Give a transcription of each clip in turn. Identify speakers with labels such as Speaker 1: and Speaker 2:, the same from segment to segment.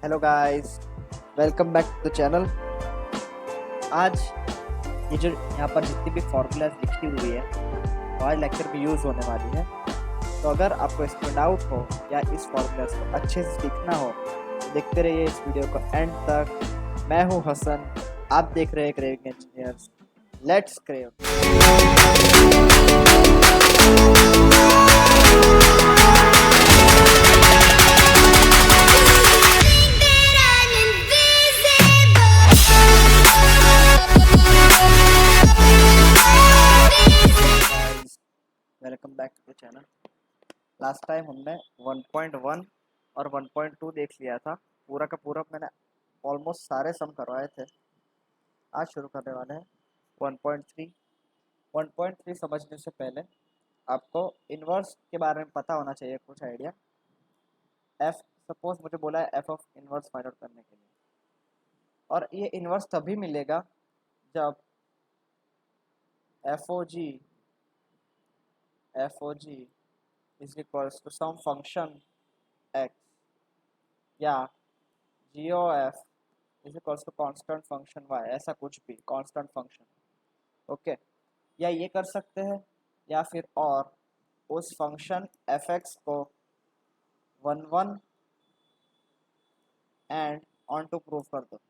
Speaker 1: Hello guys, welcome back to the channel. आज ये जो यहाँ पर जितनी भी फॉर्मूलाज लिखी हुई है वो आज लेक्चर में यूज़ होने वाली है। तो अगर आपको इसमें डाउट हो या इस फॉर्मूलाज को अच्छे से सीखना हो तो देखते रहिए इस वीडियो को एंड तक। मैं हूँ हसन, आप देख रहे हैं craving engineers. Let's crave. Welcome back to the channel. Last time हमने 1.1 और 1.2 देख लिया था। पूरा का पूरा मैंने ऑलमोस्ट सारे सम करवाए थे। आज शुरू करने वाले हैं 1.3। 1.3 समझने से पहले आपको इन्वर्स के बारे में पता होना चाहिए, कुछ आइडिया। एफ सपोज मुझे बोला है f of inverse find out करने के लिए, और ये इन्वर्स तभी मिलेगा जब f o g is equals to some function x, या g O F is equals to constant function y, ऐसा कुछ भी कांस्टेंट फंक्शन। ओके, या ये कर सकते हैं, या फिर और उस फंक्शन एफ एक्स को 1 एंड ऑन टू प्रूव कर दो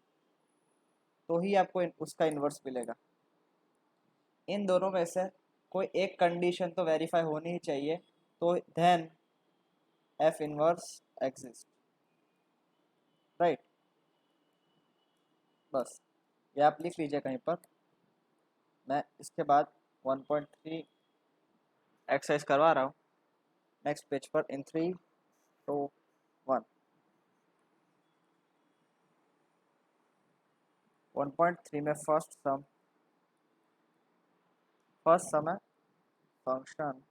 Speaker 1: तो ही आपको उसका इन्वर्स मिलेगा। इन दोनों में से कोई एक कंडीशन तो वेरीफाई होनी ही चाहिए, तो then F inverse exist, right. बस ये आप लिख लीजिए कहीं पर। मैं इसके बाद 1.3 एक्सरसाइज करवा रहा हूँ नेक्स्ट पेज पर इन 3, 2, 1। 1.3 में फर्स्ट सम है फंक्शन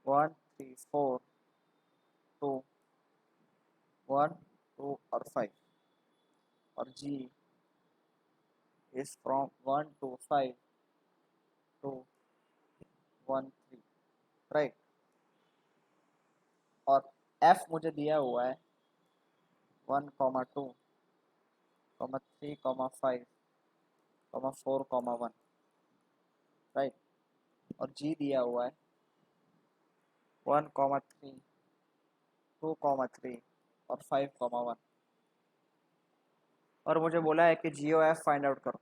Speaker 1: 1, 3, 4, 2, 1, 2 और 5, और g is from 1 to 5 to 1, 3, right. और f मुझे दिया हुआ है 1, 2, 3, 5, 4, 1, राइट। और g दिया हुआ है 1, 3, 2, 3 और 5, 1, और मुझे बोला है कि जी ओ एफ फाइंड आउट करो।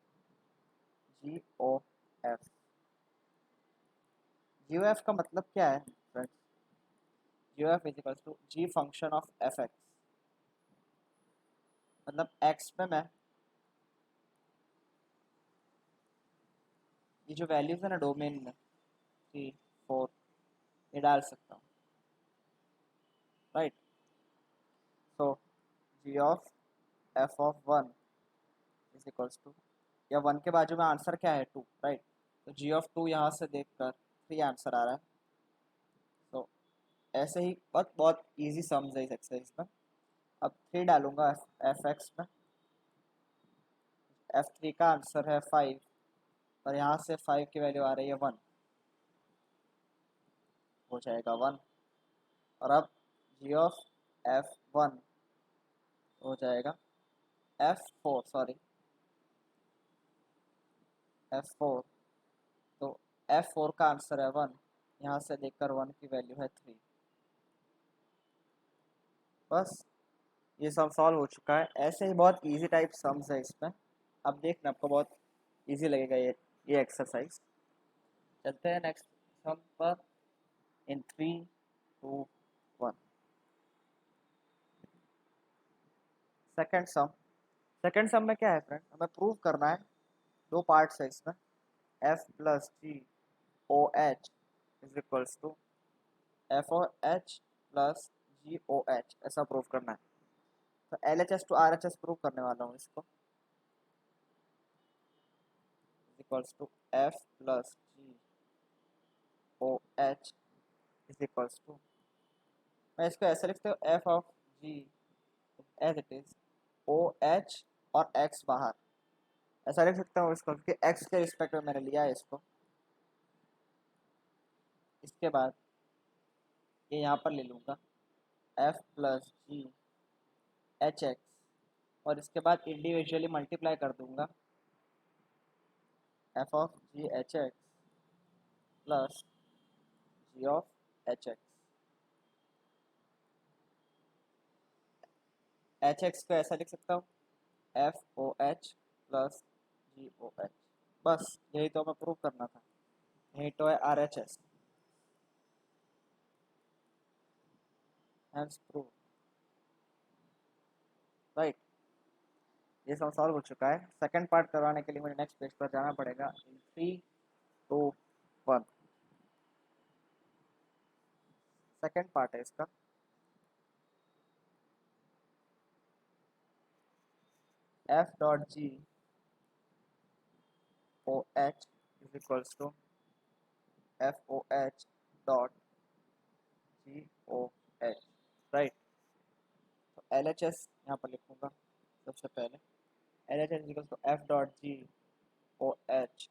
Speaker 1: जी ओ एफ, जी ओ एफ का मतलब क्या है friends? G O F is equals to G function of F X. मतलब एक्स में मैं ये जो वैल्यूज है ना डोमेन में 3, 4 ये डाल सकता हूँ, right. So G of F of 1 is equals to, या 1 के बाजू में आंसर क्या है 2, राइट। तो जी ऑफ 2 यहाँ से देखकर 3 आंसर आ रहा है। तो ऐसे ही बहुत बहुत ईजी सम्स है इस एक्सरसाइज में। अब 3 डालूंगा एफ एक्स में, एफ 3 का आंसर है 5, और यहाँ से 5 की वैल्यू आ रही है 1, हो जाएगा 1। और अब जी ऑफ एफ 1 हो जाएगा एफ 4, सॉरी एफ 4। तो एफ 4 का आंसर है 1, यहाँ से देखकर 1 की वैल्यू है 3। बस ये सम सॉल्व हो चुका है। ऐसे ही बहुत इजी टाइप सम्स है इसमें। अब देखना आपको बहुत इजी लगेगा ये एक्सरसाइज। चलते हैं नेक्स्ट सम पर इन 3, 2, 1। Second sum. सेकेंड सम में क्या है फ्रेंड, हमें प्रूव करना है। दो पार्ट्स है इसमें, F plus ji O H is equals to F O H plus ji O H, ऐसा प्रूव करना है। तो L H S to R H S prove करने वाला हूँ इसको। Is equals to F plus ji O H is equals to, मैं इसको ऐसे लिखते हूँ F of G as it is O H और एक्स बाहर, ऐसा लिख सकता हूँ इसको क्योंकि एक्स के रिस्पेक्ट में मैंने लिया है इसको। इसके बाद ये यहाँ पर ले लूँगा f plus g h x और इसके बाद इंडिविजुअली मल्टीप्लाई कर दूंगा f of g h x plus g of h x. H x को ऐसा लिख सकता हूँ एफ ओ एच प्लस जी ओ एच। बस यही तो हमें प्रूव करना था, यही तो है R H S. Hence prove, right. ये सब सॉल्व हो चुका है। सेकंड पार्ट करवाने के लिए मुझे नेक्स्ट पेज पर जाना पड़ेगा इन 3, 2, 1। सेकंड पार्ट है इसका। F dot g O H is equals to F O h dot g O h, right. तो एल एच एस यहाँ पर लिखूंगा सबसे पहले। L H S equals to f dot g O H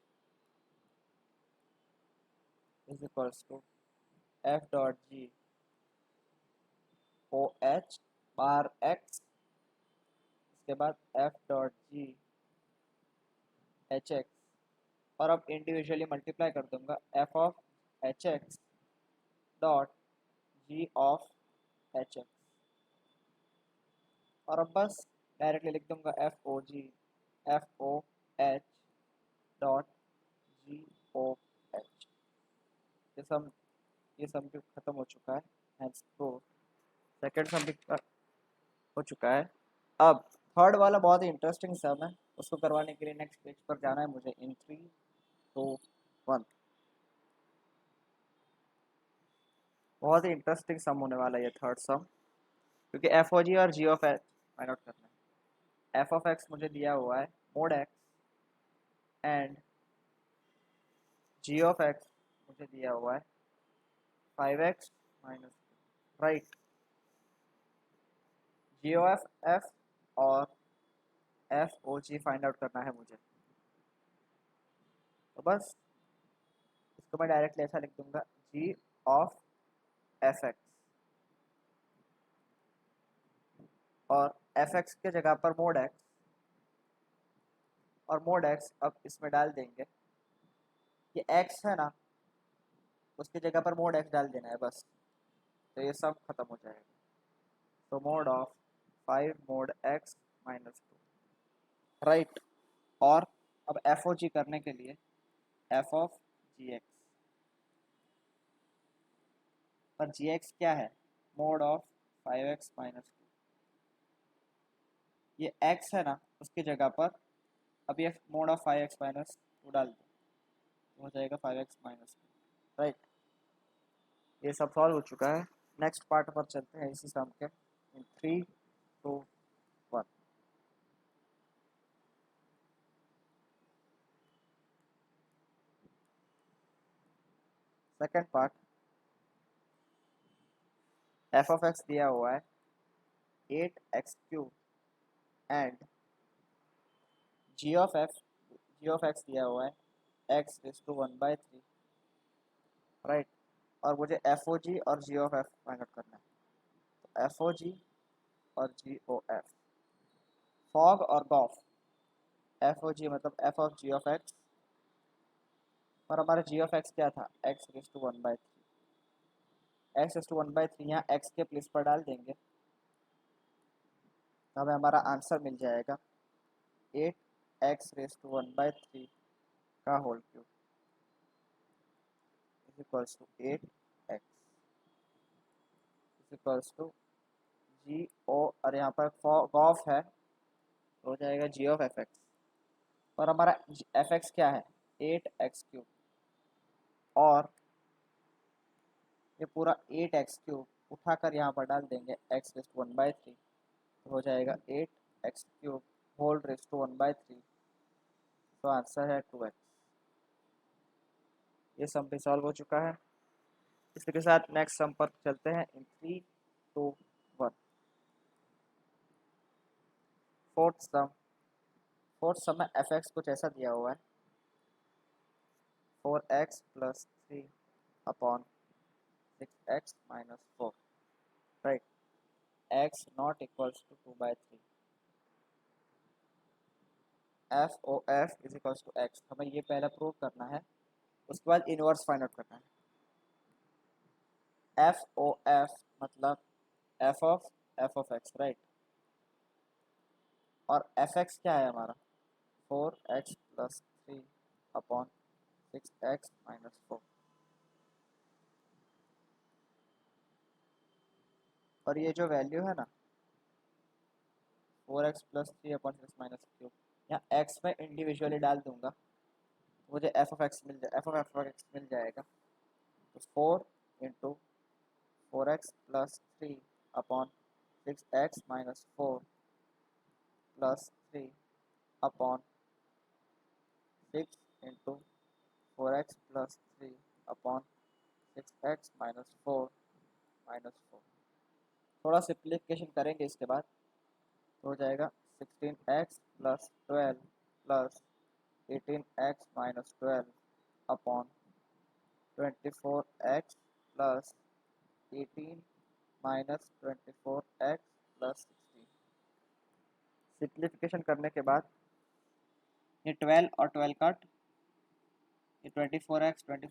Speaker 1: is equals to f dot g O h बार x, इसके बाद f dot g h x, और अब इंडिविजुअली मल्टीप्लाई कर दूंगा f of h x dot g of h x, और अब बस डायरेक्टली लिख दूंगा एफ ओ एच डॉट जी ओ एच। ये सम ये सम भी खत्म हो चुका है। हेंस प्रूव सेकेंड सम भी हो चुका है। अब थर्ड वाला बहुत ही इंटरेस्टिंग सम है, उसको करवाने के लिए नेक्स्ट पेज पर जाना है मुझे इन 3, 2, 1। बहुत ही इंटरेस्टिंग सम होने वाला है ये थर्ड सम, क्योंकि एफ ओ जी और g of x find out करना है। एफ ऑफ एक्स मुझे दिया हुआ है mod x and g of x मुझे दिया हुआ है 5x माइनस, राइट। जी ओ एफ एफ और f o g find out करना है मुझे। तो बस इसको मैं डायरेक्टली ऐसा लिख दूंगा जी ऑफ एफ एक्स, और एफ एक्स के जगह पर मोड एक्स, और मोड एक्स अब इसमें डाल देंगे। ये एक्स है ना, उसकी जगह पर मोड एक्स डाल देना है बस, तो ये सब खत्म हो जाएगा। तो mode of 5 mode x minus 2, right. और अब एफ ओ जी करने के लिए एफ ऑफ जी एक्स, और जी एक्स क्या है मोड ऑफ 5x माइनस 2। ये x है ना, उसकी जगह पर अब ये मोड ऑफ 5x माइनस 2 डाल दो, तो हो जाएगा 5x माइनस 2, राइट। ये सब सॉल्व हो चुका है। नेक्स्ट पार्ट पर चलते हैं इसी सम के इन 3, 2, 1। Second part, F of x दिया हुआ है 8x³ and g of x दिया हुआ है x⁻⁴, राइट। और मुझे एफ ओ जी और g of f find out करना है। तो एफ ओ जी और जी ओ एफ, फॉग और गॉफ। एफ ओ जी मतलब f of g of x, और हमारा जी ऑफ एक्स क्या था x⁻⁴ यहाँ एक्स के प्लेस पर डाल देंगे, तो हमें हमारा आंसर मिल जाएगा 8x⁻⁴ का whole cube is equals to 8x is equals to g o, और यहाँ पर गॉफ है तो हो जाएगा जी ऑफ एफ एक्स, और हमारा एफ एक्स क्या है 8x³ और ये पूरा 8x³ उठाकर यहाँ पर डाल देंगे x⁻⁴, तो हो जाएगा 8x³ होल रेस टू 1/3, तो आंसर है 2x। ये सम भी सॉल्व हो चुका है। इसी के साथ नेक्स्ट सम पर चलते हैं इन 3, 2, 1। फोर्थ सम में एफ एक्स कुछ ऐसा दिया हुआ है 4x+3 upon 6x-4, right. x not equals to 2/3, f o F is equals to x, हमें ये पहला प्रूव करना है, उसके बाद इनवर्स फाइंड आउट करना है। एफ ओ एफ मतलब एफ ऑफ एक्स, राइट। और एफ एक्स क्या है हमारा, 4x+3 अपॉन 6x-4। और ये जो वैल्यू है ना 4x+3 अपॉन 6 - 3, यहाँ एक्स में इंडिविजुअली डाल दूंगा, मुझे एफ ऑफ एक्स मिल जाए, एफ ऑफ एक्स मिल जाएगा। तो 4 × 4x+3 upon 6x-4 plus 3 upon 6 × 4x+3 upon 6x-4 -4। थोड़ा सिंप्लीफिकेशन करेंगे इसके बाद, तो हो जाएगा 16x+12 plus 18x-12 upon 24x plus 18 - 24x plus 16। Simplification करने के बाद ये 12 और 12 कट, ये 24x कट,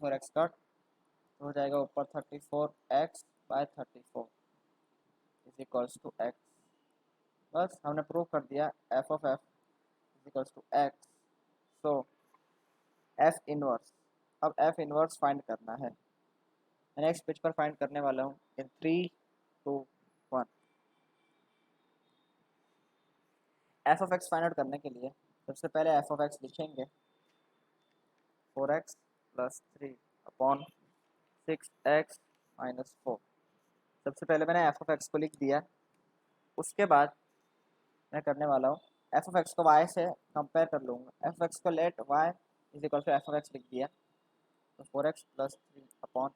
Speaker 1: तो हो जाएगा ऊपर 34x/34 is equals to x. बस हमने प्रूव कर दिया f of f is equals to x. So f inverse, अब एफ इनवर्स फाइंड करना है। मैं नेक्स्ट पेज पर फाइंड करने वाला हूँ इन 3 2 1। F of x find out करने के लिए सबसे पहले एफ ऑफ एक्स लिखेंगे 4x+3 अपॉन 6x-4। सबसे पहले मैंने एफ ऑफ एक्स को लिख दिया, उसके बाद मैं करने वाला हूँ एफ ऑफ एक्स को वाई से कंपेयर कर लूँगा। एफ ऑफ एक्स को let y is equal to f of x लिख दिया, तो 4x+3 अपॉन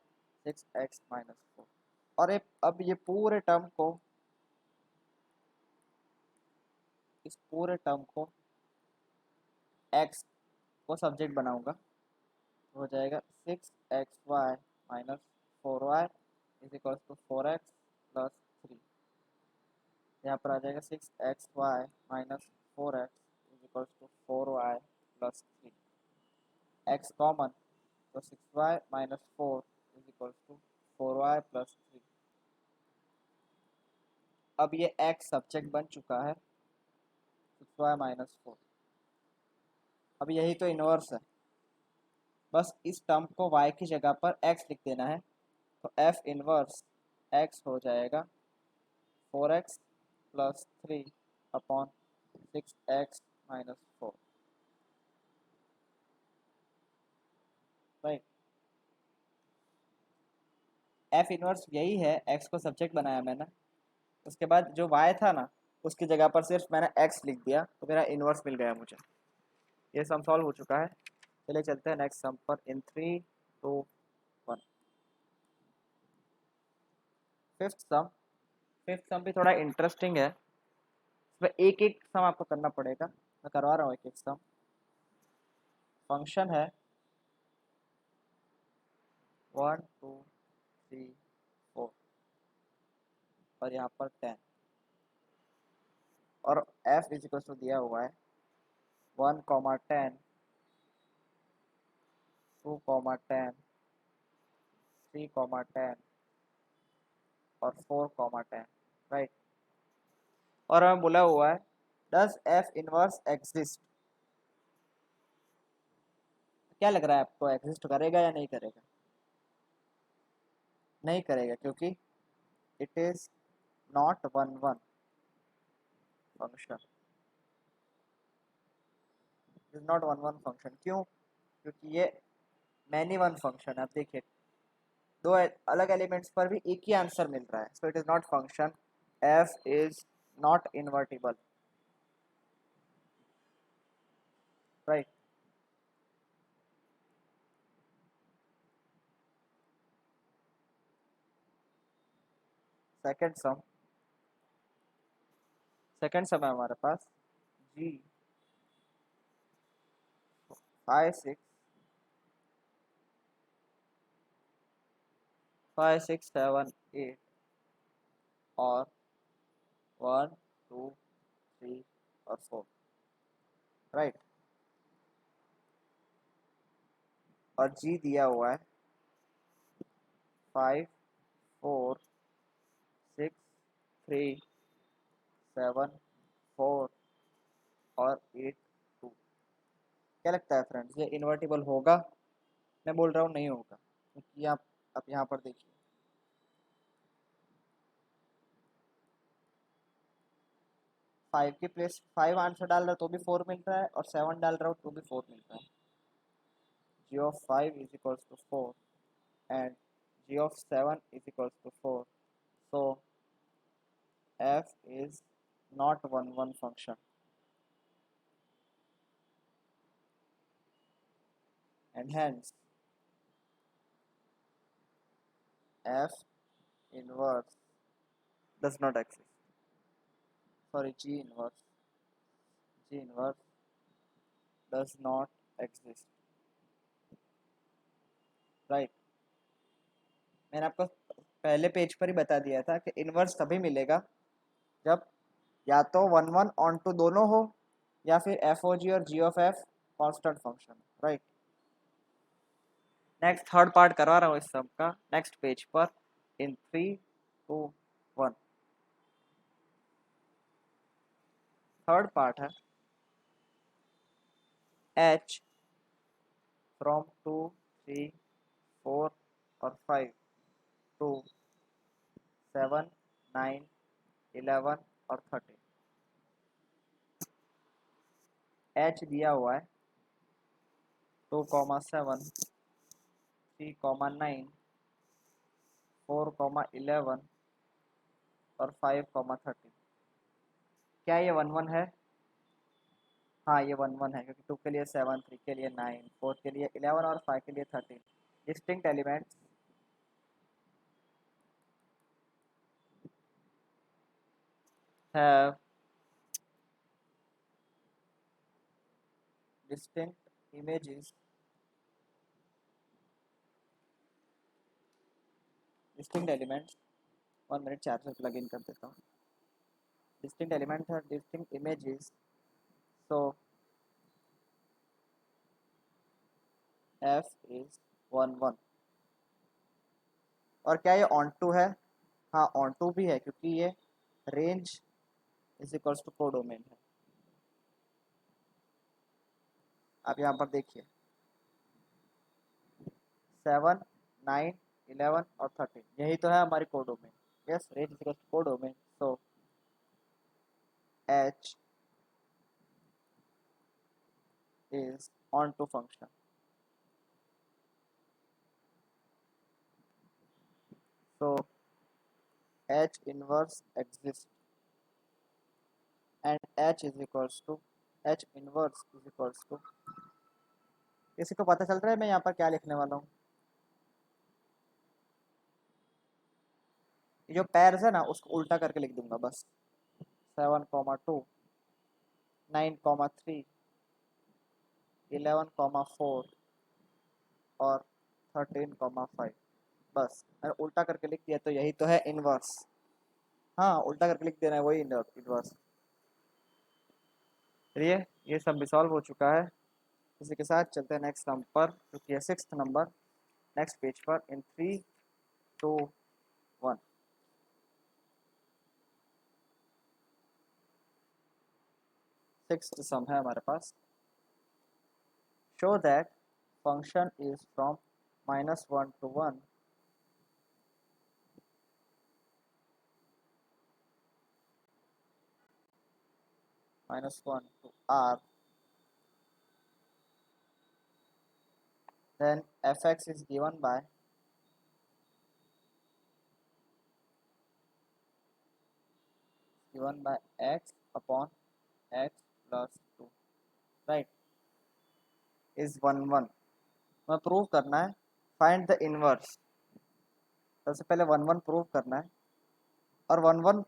Speaker 1: 6x-4। और अब ये पूरे टर्म को, इस पूरे टर्म को x को सब्जेक्ट बनाऊंगा, तो हो जाएगा 6xy-4y is equal to 4x+3। यहाँ पर आ जाएगा 6xy-4x is equal to 4y+3। x common, तो 6y-4 is equal to 4y+3। अब ये x सब्जेक्ट बन चुका है 6y-4। अब यही तो इनवर्स है, बस इस टर्म को y की जगह पर x लिख देना है, तो f इनवर्स x हो जाएगा 4x+3 upon 6x-4, right. f inverse यही है, x को सब्जेक्ट बनाया मैंने, उसके बाद जो y था ना उसकी जगह पर सिर्फ मैंने x लिख दिया, तो मेरा इनवर्स मिल गया मुझे। ये सम सॉल्व हो चुका है। चलिए चलते हैं नेक्स्ट सम पर इन 3 2 1। फिफ्थ सम भी थोड़ा इंटरेस्टिंग है, इसमें एक एक सम आपको करना पड़ेगा, मैं करवा रहा हूँ एक एक सम। फंक्शन है 1 2 3 4 और यहाँ पर 10, और f इज इक्वल टू दिया हुआ है 1, 10 2, 10 3, 10 और 4, 10, राइट। और हमें बोला हुआ है डज एफ इनवर्स एग्जिस्ट। क्या लग रहा है आपको, एग्जिस्ट करेगा या नहीं करेगा? नहीं करेगा, क्योंकि it is not 1 1 function, is not 1 1 function. क्यों? क्योंकि ये मैनी वन फंक्शन है। आप देखिए दो अलग एलिमेंट्स पर भी एक ही आंसर मिल रहा है, so it is not function, f is not invertible, right. Second sum है हमारे पास जी 5 6 5 6 7 8 और 1 2 3 और 4, राइट। और जी दिया हुआ है 5 4 6 3 7 4 और 8 2। क्या लगता है फ्रेंड्स, ये इन्वर्टिबल होगा? मैं बोल रहा हूँ नहीं होगा, क्योंकि आप यहाँ पर देखिए 5 की प्लेस 5 आंसर डाल रहा हूँ तो भी 4 मिल रहा है, और 7 डाल रहा हूँ तो भी 4 मिल रहा है। g of 5 is equals to 4 and g of 7 is equals to 4. So f is not 1 function, and hence f inverse does not exist. Sorry, g inverse does not exist. Right? मैंने आपको पहले पेज पर ही बता दिया था कि inverse तभी मिलेगा जब या तो 1 ऑन टू दोनों हो, या फिर एफ ओ जी और g of f constant function. Right, next third part करवा रहा हूँ इस सब का नेक्स्ट पेज पर इन 3 2 1। थर्ड पार्ट है h फ्रॉम 2 3 4 और 5 टू 7 9 11 और 13। h दिया हुआ है 2,7 3,9 4,11 और 5,13। क्या ये 1 1 है? हाँ, ये 1 1 है, क्योंकि 2 के लिए 7, 3 के लिए 9, 4 के लिए 11 और 5 के लिए 13। Distinct elements have distinct images, distinct elements। 1 minute charger plug in कर देता हूँ। distinct elements have distinct images, so f is 1 1। और क्या ये ऑन टू है? हाँ, ऑन टू भी है, क्योंकि ये range is equals to codomain है। आप यहाँ पर देखिए 7 9 11 और 13, यही तो है हमारी codomain. Yes, range is equals to codomain, so h is onto function। So h inverse exists and h inverse is equals to, किसी को पता चल रहा है मैं यहाँ पर क्या लिखने वाला हूँ? ये जो पैर्स है ना, उसको उल्टा करके लिख दूंगा बस। 7,2 9,3 11,4 और 13,5। बस मैंने उल्टा करके लिख दिया, तो यही तो है इनवर्स। हाँ, उल्टा करके लिख देना है, वही इनवर्स। चलिए, ये सब भी सॉल्व हो चुका है। इसी के साथ चलते हैं नेक्स्ट नंबर पर, क्योंकि है 6th नंबर। नेक्स्ट पेज पर इन 3 2 1। सिक्स्थ सम है हमारे पास। Show that function is from -1 to 1 -1 to r, then fx is given by x upon x plus 2। Right, is 1 1। मैं प्रूव करना है, फाइंड द इनवर्स। सबसे पहले 1 1 प्रूव करना है, और 1 1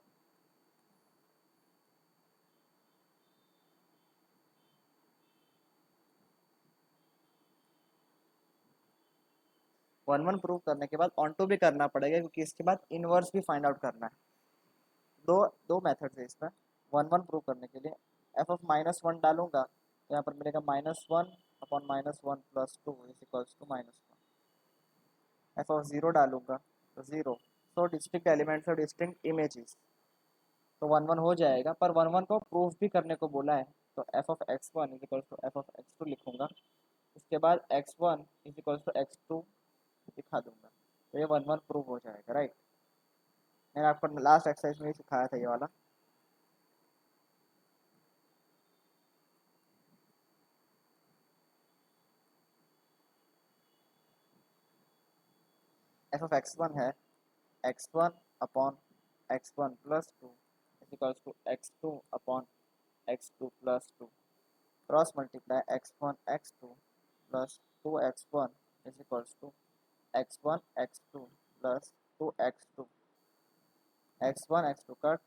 Speaker 1: 1 1 प्रूव करने के बाद ऑन टू भी करना पड़ेगा, क्योंकि इसके बाद इनवर्स भी फाइंड आउट करना है। दो दो मेथड है इसमें 1 1 प्रूव करने के लिए। एफ ऑफ -1 डालूंगा तो यहाँ पर मिलेगा -1 upon -1 + 2 is equals to -1। F of zero डालूंगा तो ज़ीरो। सो डिस्टिंक्ट एलिमेंट्स और डिस्टिंक्ट इमेजेस, तो 1 1 हो जाएगा, पर 1 1 को प्रूफ भी करने को बोला है, तो f of x1 is equals to f of x2 लिखूंगा। उसके बाद x1 is equals to x2 दिखा दूंगा, तो ये 1 1 प्रूव हो जाएगा, राइट। मैंने आपको लास्ट एक्सरसाइज में ही सिखाया था ये वाला। एफ ऑफ x1 है x1 upon x1 + 2 is equals to x2 upon x2 + 2, cross multiply x1 x2 plus 2x1 is equals to x1 x2 plus 2x2, x1 x2 cut,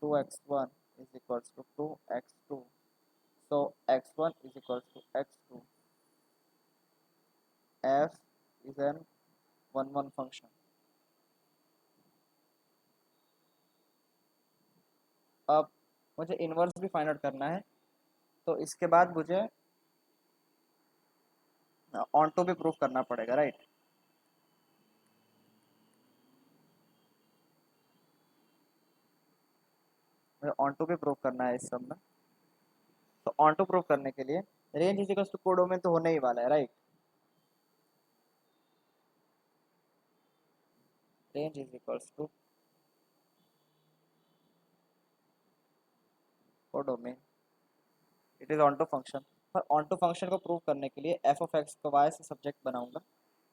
Speaker 1: 2x1 is equals to 2x2, so x1 is equals to x2। f is an 1 1 function। अब मुझे inverse भी find out करना है, तो इसके बाद मुझे on to भी प्रूफ करना पड़ेगा, राइट। मुझे ऑन टू भी प्रूफ करना है इस सब में, तो ऑन टू प्रूफ करने के लिए range is equals to codomain तो होने ही वाला है, right. Range is equals to codomain, it is onto function. पर ऑन टू फंक्शन को प्रूव करने के लिए एफ ऑफ एक्स को वाई से सब्जेक्ट बनाऊंगा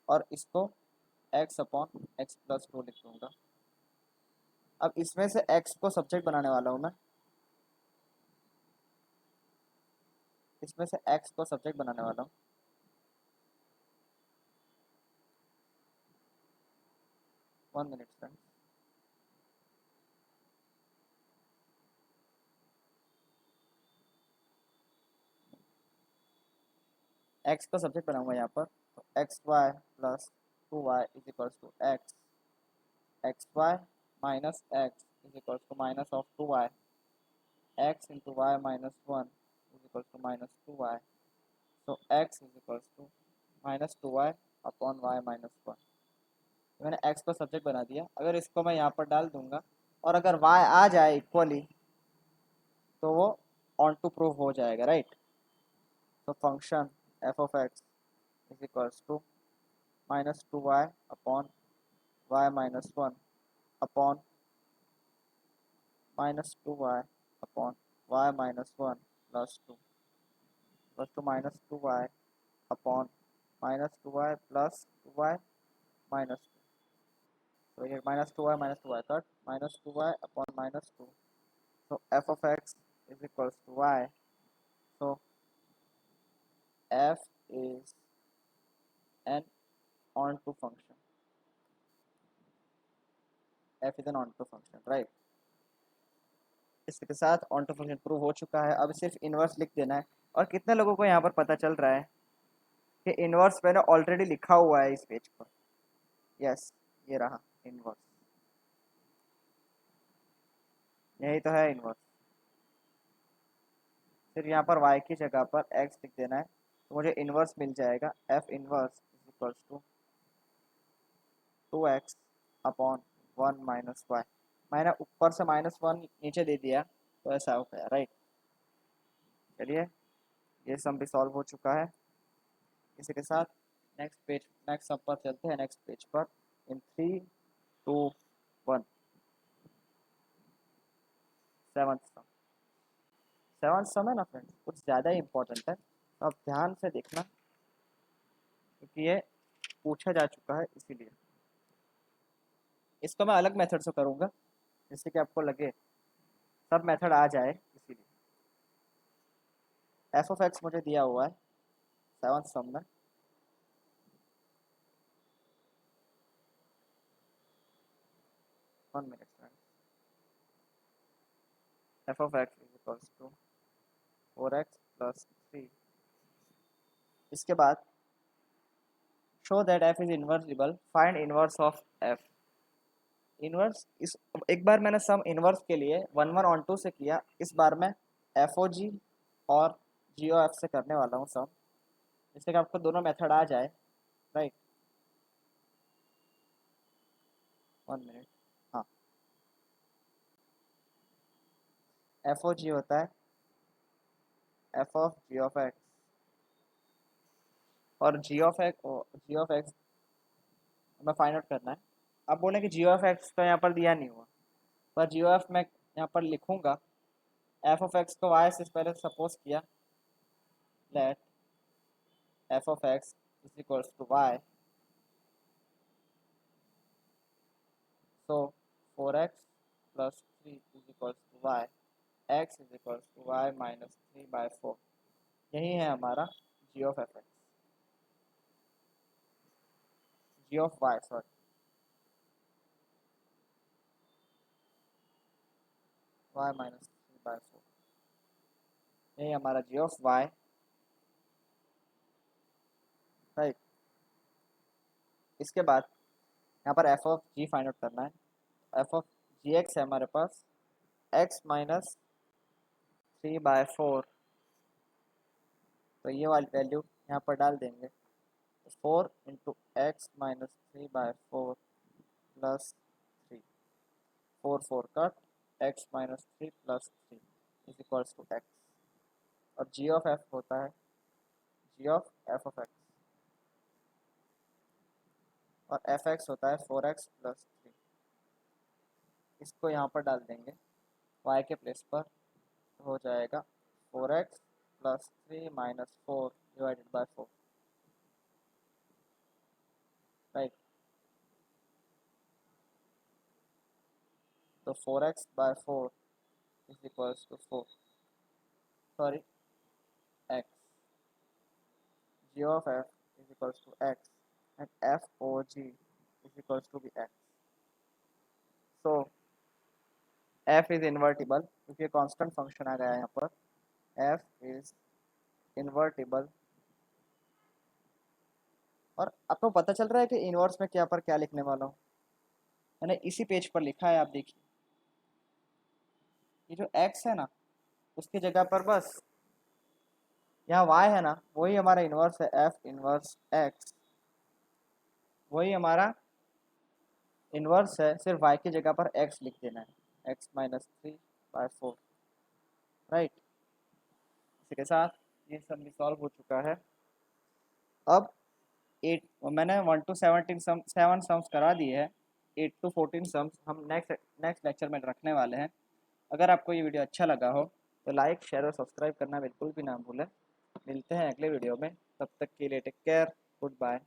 Speaker 1: और इसको x अपॉन एक्स प्लस 2 लिख दूंगा। अब इसमें से x को सब्जेक्ट बनाने वाला हूँ मैं, इसमें से x को सब्जेक्ट बनाने वाला हूँ। वन मिनट फ्रेंड, x को सब्जेक्ट बनाऊंगा यहाँ पर, तो x y plus 2y is equals to x, x y minus x is equals to minus of 2y, x into y -1 is equals to -2y, so x is equals to -2y upon y -1। मैंने x को subject बना दिया, अगर इसको मैं यहाँ पर डाल दूंगा और अगर y आ जाए इक्वली तो वो ऑन टू प्रूव हो जाएगा, राइट। तो function f of x is equals to -2y upon y -1 upon -2y upon y -1 plus 2 plus two -2y upon -2y plus 2y -2, तो ये -2y कट, -2y अपॉन -2, so f of x is equals to y, so f is an onto function, f is an onto function, right। इसके साथ onto function prove हो चुका है, अब सिर्फ इन्वर्स लिख देना है। और कितने लोगों को यहाँ पर पता चल रहा है कि इन्वर्स मैंने ऑलरेडी लिखा हुआ है इस पेज पर, यस ये रहा इन्वर्स, यही तो है इन्वर्स। फिर यहाँ पर y की जगह पर x लिख देना है, तो मुझे इन्वर्स मिल जाएगा, f inverse is equals to 2x upon 1 minus y. मैंने ऊपर से -1 नीचे दे दिया तो ऐसा हो गया, राइट। चलिए ये सम भी सॉल्व हो चुका है। इसी के साथ नेक्स्ट सम पर चलते हैं, नेक्स्ट पेज पर इन 3 2 1। सेवंथ सम है ना फ्रेंड्स, कुछ ज़्यादा ही इंपॉर्टेंट है, तो आप ध्यान से देखना क्योंकि ये पूछा जा चुका है, इसीलिए इसको मैं अलग मेथड से करूँगा जिससे कि आपको लगे सब मेथड आ जाए, इसीलिए एफ ऑफ एक्स मुझे दिया हुआ है सेवंथ सम में। One minute friends, f of x is equals to 4x plus 3। इसके बाद show that f is inversible, find inverse of f. Inverse इस एक बार मैंने सम इनवर्स के लिए 1 1 ऑन 2 से किया, इस बार मैं एफ ओ जी और जी ओ एफ से करने वाला हूँ सम। जैसे कि आपको दोनों मेथड आ जाए, राइट। 1 मिनट। हाँ, एफ ओ जी होता है f of g of x, और जी ऑफ एक्स हमें फाइंड आउट करना है। अब बोले कि जी ऑफ एक्स तो यहाँ पर दिया नहीं हुआ, पर जी ऑफ मैं यहाँ पर लिखूंगा। एफ ऑफ एक्स को वाई से पहले सपोज किया, let f of x is equals to y, so 4x plus 3 is equals to y, x is equals to y minus 3/4। यही है हमारा g of F x, g of y sorry, y minus 3/4। यही हमारा g of Y, right. इसके बाद यहाँ पर f of g find out करना है। एफ ऑफ जी एक्स है हमारे पास एक्स माइनस 3/4, तो ये वाली वैल्यू यहाँ पर डाल देंगे। 4 × x - 3/4 plus 3, 4 cut, x - 3 plus 3 is equals to x. और जी ऑफ एफ होता है g of F of x, और एफ एक्स होता है 4x प्लस 3। इसको यहाँ पर डाल देंगे y के प्लेस पर, तो हो जाएगा 4x plus 3 minus 4 divided by 4, right. तो 4x/4 is equals to 4, sorry x, g of f is equals to x and f o g is equals to be x. So f is invertible क्योंकि constant function आ गया है यहाँ पर, f is invertible। और आपको पता चल रहा है कि इनवर्स में क्या पर क्या लिखने वाला हूँ, मैंने इसी पेज पर लिखा है, आप देखिए। ये जो x है ना, उसकी जगह पर बस यहाँ y है ना, वही हमारा इनवर्स है, f इनवर्स x वही हमारा इनवर्स है, सिर्फ y की जगह पर x लिख देना है, x - 3/4, राइट। इसी के साथ ये सब भी सॉल्व हो चुका है। अब 8 मैंने 1 to 17 7 सम्स करा दिए हैं, 8 to 14 सम्स हम नेक्स्ट लेक्चर में रखने वाले हैं। अगर आपको ये वीडियो अच्छा लगा हो तो लाइक शेयर और सब्सक्राइब करना बिल्कुल भी ना भूलें। मिलते हैं अगले वीडियो में, तब तक के लिए टेक केयर, गुड बाय।